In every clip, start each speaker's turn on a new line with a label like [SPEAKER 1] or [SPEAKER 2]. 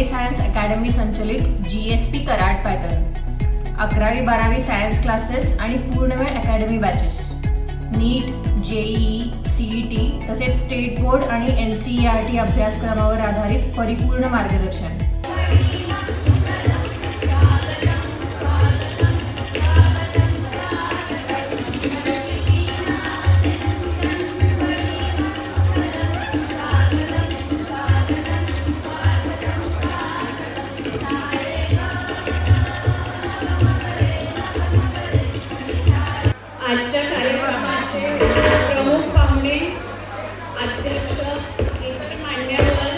[SPEAKER 1] Science academy संचलित GSP Karad pattern, 11वी-12वी science classes आणि पूर्णवेळ academy batches, NEET, JEE, CET तसेच स्टेट बोर्ड आणि NCERT अभ्यासक्रमावर आधारित परिपूर्ण मार्गदर्शन।
[SPEAKER 2] आजच्या कार्यक्रमाचे प्रमुख पाहुणे, अध्यक्ष, इतर मान्यवर,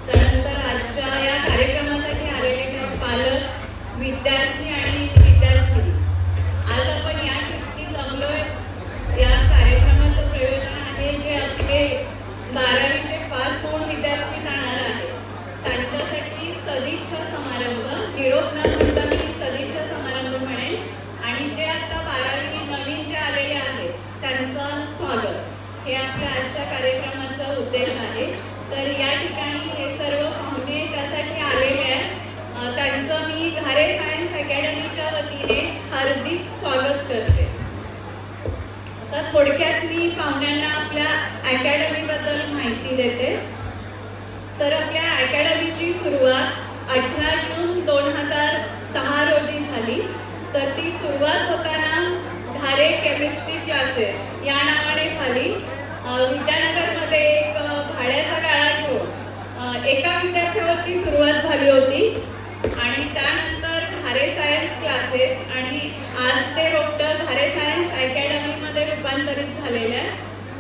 [SPEAKER 2] त्यानंतर आजच्या या कार्यक्रमासाठी आलेले पालक, विद्यार्थी आणि विद्यार्थी, आज आपण या ठिकाणी जमलोय। या कार्यक्रमाचं प्रयोजन आहे जे आपले 12वीचे पास होऊन विद्यार्थी जाणार आहेत त्यांच्यासाठी सदिच्छा समारंभ, निरोप न म्हणता मी सदिच्छा समारंभ म्हणेन, आणि जे आता 12वी नवीन जे आलेले आहेत त्यांचं स्वागत, हे आपल्या आजच्या कार्यक्रमाचा उद्देश आहे। तर या ठिकाणी हे सर्व पाहुणे त्यासाठी आलेले आहेत, त्यांचं मी घारे सायन्स अकॅडमीच्या वतीने हार्दिक स्वागत करते। आता थोडक्यात मी पाहुण्यांना आपल्या अकॅडमीबद्दल माहिती देते। तर आपल्या अकॅडमीची सुरुवात 18 जून 2006 रोजी झाली। तर ती सुरुवात होताना घारे केमिस्ट्री क्लासेस या नावाने झाली। विद्यानगरमध्ये एक भाड्याचा गाळा घेऊन एका विद्यार्थ्यावरती सुरुवात झाली होती आणि त्यानंतर घारे सायन्स क्लासेस आणि आज ते रोपटर घारे सायन्स अकॅडमीमध्ये रूपांतरित झालेले आहे।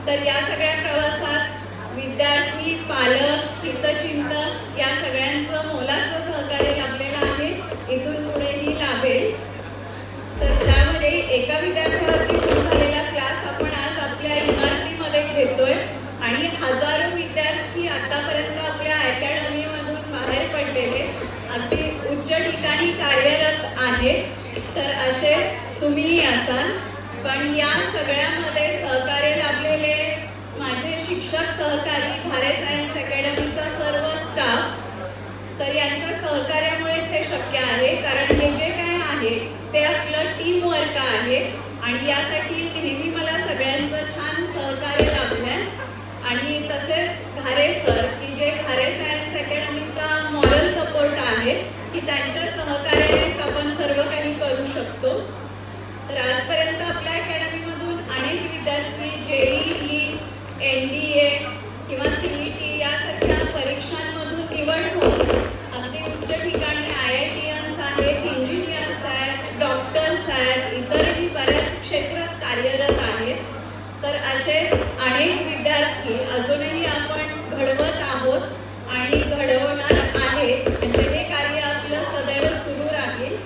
[SPEAKER 2] तर या सगळ्या प्रवासात विद्यार्थी, पालक, हितचिंतक या सगळ्यांचं मोलाचं सहकार्य लाभलेलं आहे, इथून पुढेही लाभेल। तर त्यामध्ये एका विद्यार्थ्यावरती सुरू झालेला क्लास आपण आज आपल्या इमारतीमध्ये घेतोय आणि हजारो विद्यार्थी आतापर्यंत आपल्या अकॅडमीमधून बाहेर पडलेले अगदी उच्च ठिकाणी कार्यरत आहेत। तर असे तुम्हीही असाल, पण या सगळ्यामध्ये सहकार्य लाभलेले माझे शिक्षक, सहकारी, घारे सायन्स अकॅडमीचा सर्व स्टाफ, तर यांच्या सहकार्यामुळेच हे शक्य आहे। कारण हे जे काय आहे ते आपलं टीम वर्क आहे आणि यासाठी नेहमी मला सगळ्यांचं छान सहकार्य लाभलंय। आणि तसेच घारे सर, की जे घारे सायन्स अकॅडमीचा मॉरल सपोर्ट आहे, की त्यांच्या सहकार्यानेच आपण सर्व काही करू शकतो। तर आजपर्यंत आपल्या अकॅडमीमधून अनेक विद्यार्थी JEE, NDA किंवा CET यासारख्या परीक्षांमधून निवड होऊन अगदी उच्च ठिकाणी IITians आहेत, इंजिनियर्स आहेत, डॉक्टर्स आहेत, इतरही बऱ्याच क्षेत्रात कार्यरत आहेत। तर असे अनेक विद्यार्थी अजूनही आपण घडवत आहोत आणि घडवणार आहेत, म्हणजे हे कार्य आपलं सदैव सुरू राहील।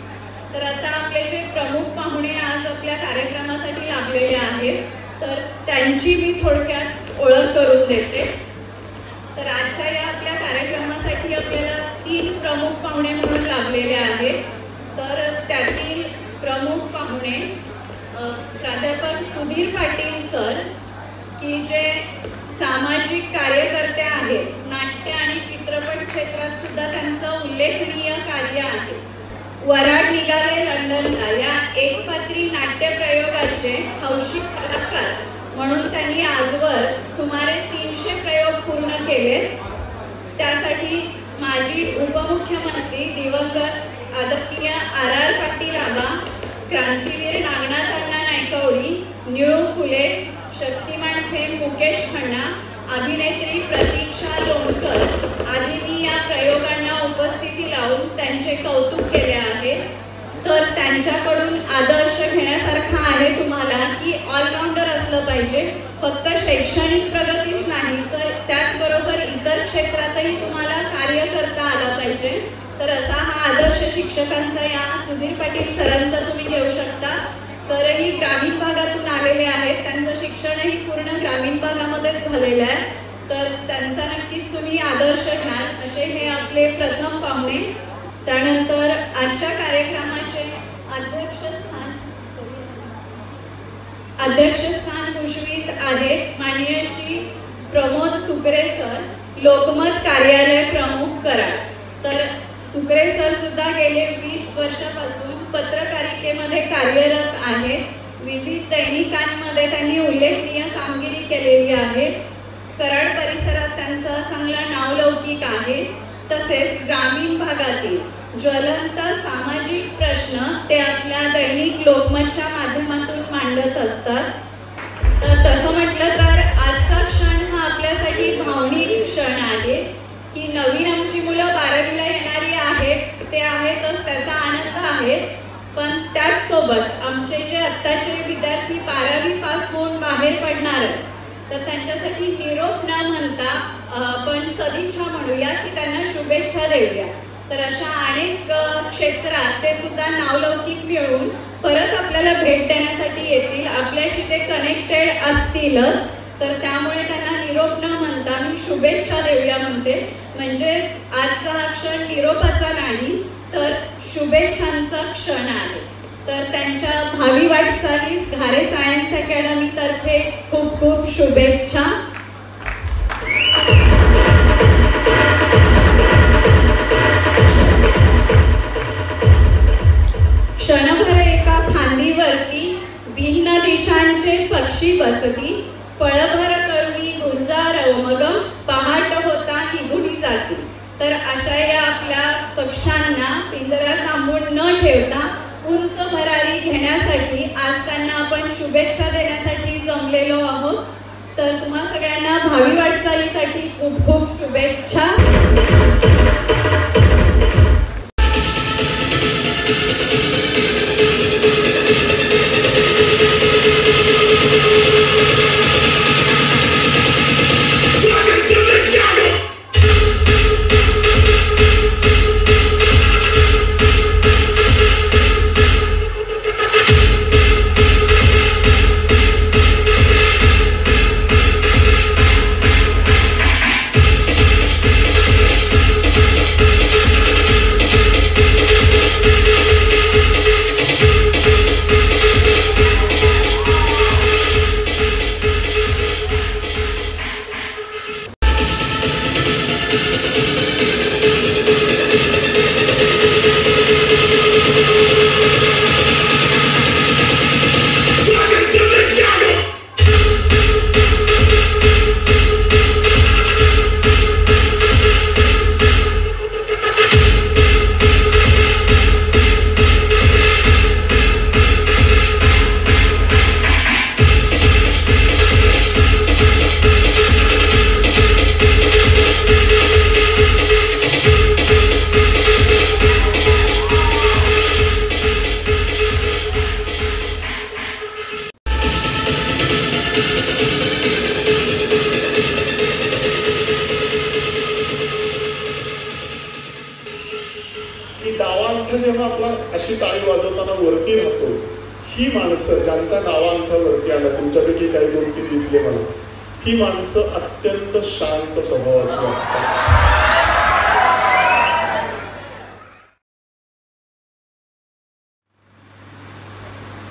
[SPEAKER 2] तर आता आपले जे प्रमुख पाहुणे आज आपल्या कार्यक्रमासाठी लाभलेले आहेत, तर त्यांची मी थोडक्यात ओळख करून देते। तर आजच्या या आपल्या कार्यक्रमासाठी आपल्याला 3 प्रमुख पाहुणे म्हणून लाभलेले आहेत। तर त्यातील प्रमुख पाहुणे प्राध्यापक सुधीर पाटील सर, की जे सामाजिक कार्यकर्ते आहेत, नाट्य आणि चित्रपट क्षेत्रात सुद्धा त्यांचं उल्लेखनीय कार्य आहे। वराड निघाले लंडनला या एकपात्री नाट्य प्रयोगाचे हौशी कलाकार म्हणून त्यांनी आजवर सुमारे 300 प्रयोग पूर्ण केले। त्यासाठी माजी उपमुख्यमंत्री दिवंगत आदरणीय RR पाटील आबा, क्रांतीवीर नागनाथ अण्णा नायकवडी, निळू फुले, शक्तिमान फेम मुकेश खन्ना, अभिनेत्री प्रतीक्षा लोणकर आदींनी या प्रयोगांना उपस्थिती लावून त्यांचे कौतुक केले आहे। तर त्यांच्याकडून आदर्श घेण्यासारखा आहे तुम्हाला, की ऑलराऊंडर असलं पाहिजे, फक्त शैक्षणिक प्रगतीच नाही तर त्याचबरोबर इतर क्षेत्रातही तुम्हाला कार्य करता आलं पाहिजे। तर असा हा आदर्श शिक्षकांचा या सुधीर पाटील सरांचा तुम्ही घेऊ शकता। सरही ग्रामीण भागातून आलेले आहेत, त्यांचं शिक्षणही पूर्ण ग्रामीण भागामध्येच झालेलं आहे। तर त्यांचा नक्कीच तुम्ही आदर्श घ्याल, असे हे आपले प्रथम पाहुणे। त्यानंतर आजच्या कार्यक्रमाचे अध्यक्षस्थान भूषवित आहेत माननीय श्री प्रमोद सुकरे सर, लोकमत कार्यालय प्रमुख कराड. तर सुकरे सर सुद्धा गेले 20 वर्षापासून पत्रकारितेमध्ये कार्यरत आहेत. विविध दैनिकांमध्ये त्यांनी उल्लेखनीय कामगिरी केलेली आहे. कराड परिसरात त्यांचं चांगलं नावलौकिक आहे. तसेच ग्रामीण भागातील ज्वलंत सामाजिक प्रश्न ते आपल्या दैनिक लोकमतच्या माध्यमातून मांडत असतात. तर तसं म्हटलं तर आजचा क्षण हा आपल्यासाठी भावनिक क्षण आहे की नवीन आमची मुलं 12वीला येणारी आहेत, ते आहेतच, त्याचा आनंद आहे. पण त्याचसोबत आमचे जे आत्ताचे विद्यार्थी 12वी पास होऊन बाहेर पडणार आहेत, तर त्यांच्यासाठी निरोप न म्हणता आपण सदिच्छा म्हणूया की त्यांना शुभेच्छा देऊया. तर अशा अनेक क्षेत्रात ते सुद्धा नावलौकिक मिळवून परत आपल्याला भेट देण्यासाठी येतील. आपल्याशी ते कनेक्टेड असतीलच. तर त्यामुळे त्यांना निरोप न म्हणता मी शुभेच्छा देऊया म्हणते. म्हणजे आजचा हा क्षण निरोपाचा नाही तर शुभेच्छांचा क्षण आहे. तर त्यांच्या भावी वाटचालीस घारे सायन्स अकॅडमी तर्फे खूप खूप शुभेच्छा. क्षणभर एका फांदीवरती भिन्न दिशांचे पक्षी बसती, पळभर करुणी गुंजार उमगम, पहाट होता निघुणी जाती. तर अशा या आपल्या पक्ष्यांना पिंजऱ्यात थांबून न ठेवता उंच भरारी घेण्यासाठी आज त्यांना आपण शुभेच्छा देण्यासाठी जमलेलो आहोत. तर तुम्हा सगळ्यांना भावी वाटचालीसाठी खूप खूप शुभेच्छा.
[SPEAKER 3] जेव्हा आपला अशी टाळी वाजवताना वरती राहतो, ही माणसं ज्यांचा डावांत वरती आला, तुमच्यापैकी काही 2-3 दिसले मला, ही माणसं अत्यंत शांत स्वभावाची असतात.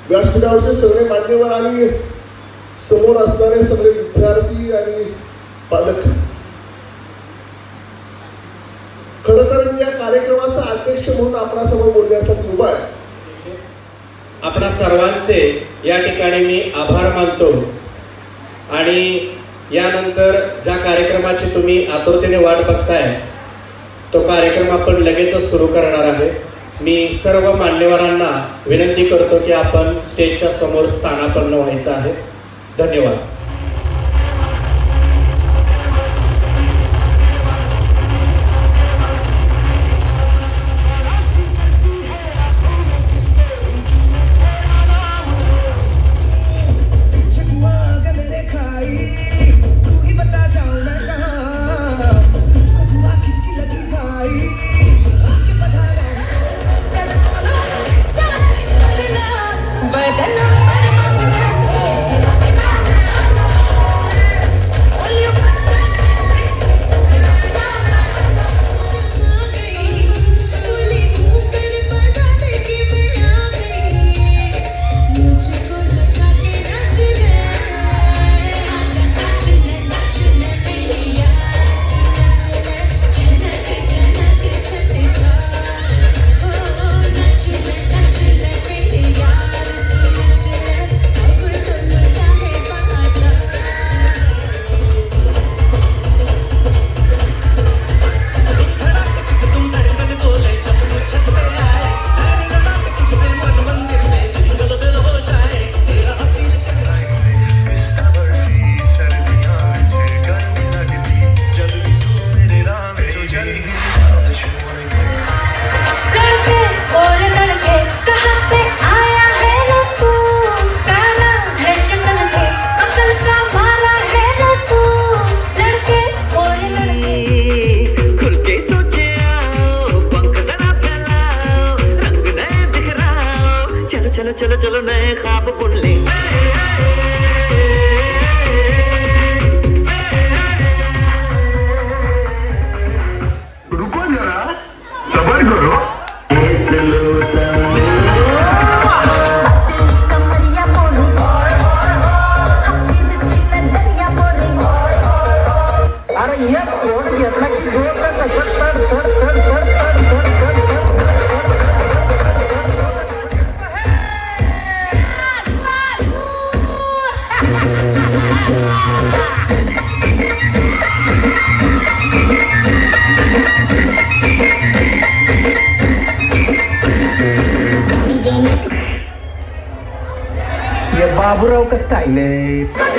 [SPEAKER 3] व्यासपीठावरचे सगळे मान्यवर आणि समोर असणारे सगळे विद्यार्थी आणि पालक, खरं तर मी या कार्यक्रमाचा अध्यक्ष म्हणून आपणासमोर बोलण्यासाठी उभा आहे.
[SPEAKER 4] आपणा सर्वांचे या ठिकाणी मी आभार मानतो आणि यानंतर ज्या कार्यक्रमाची तुम्ही आतुरतेने वाट बघताय तो कार्यक्रम आपण लगेचच सुरू करणार आहे. मी सर्व मान्यवरांना विनंती करतो की आपण स्टेजच्या समोर स्थानापन्न व्हायचं आहे. धन्यवाद.
[SPEAKER 5] बदला ये बाबूराव का स्टाइल है।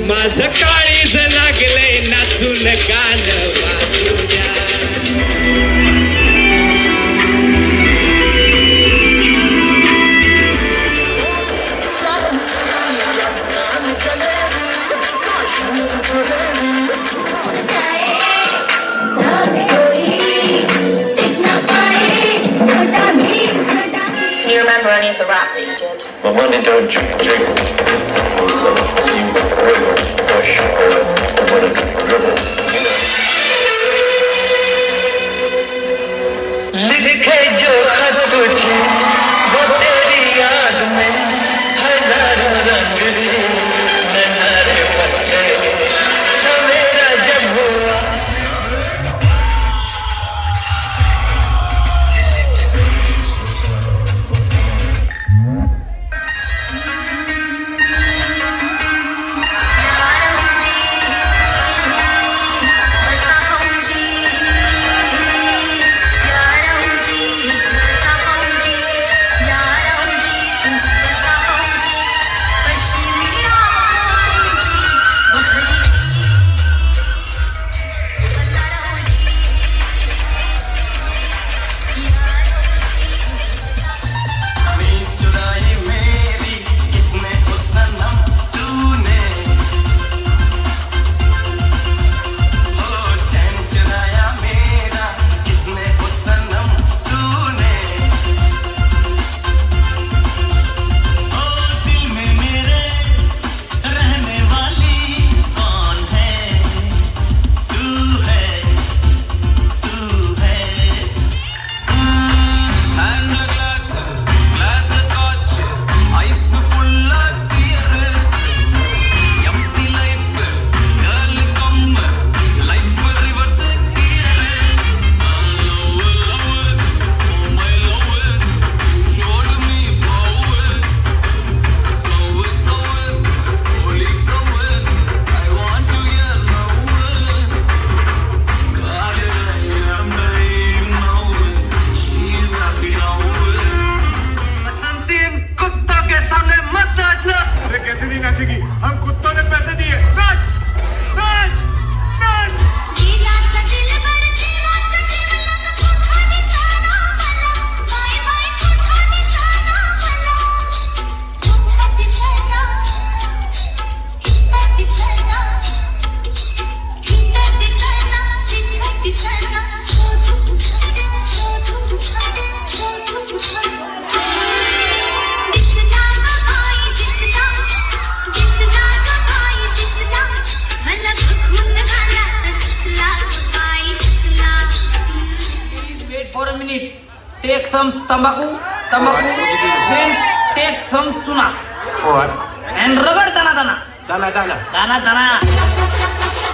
[SPEAKER 6] माझं काळीज लागलंय नाचून गाण वाजू द्या.
[SPEAKER 7] You remember any of the rap that you did?
[SPEAKER 8] The money don't jiggle. Steam wiggle, push, or dribble. You know.
[SPEAKER 5] लिखे जो खत तुझे वो तेरी याद में हजारों रंग नजारे बनते सवेरा जब हुआ. Take some tambaku, then take some tuna.
[SPEAKER 8] What?
[SPEAKER 5] And ragad dana.
[SPEAKER 8] Dana.
[SPEAKER 5] Dana.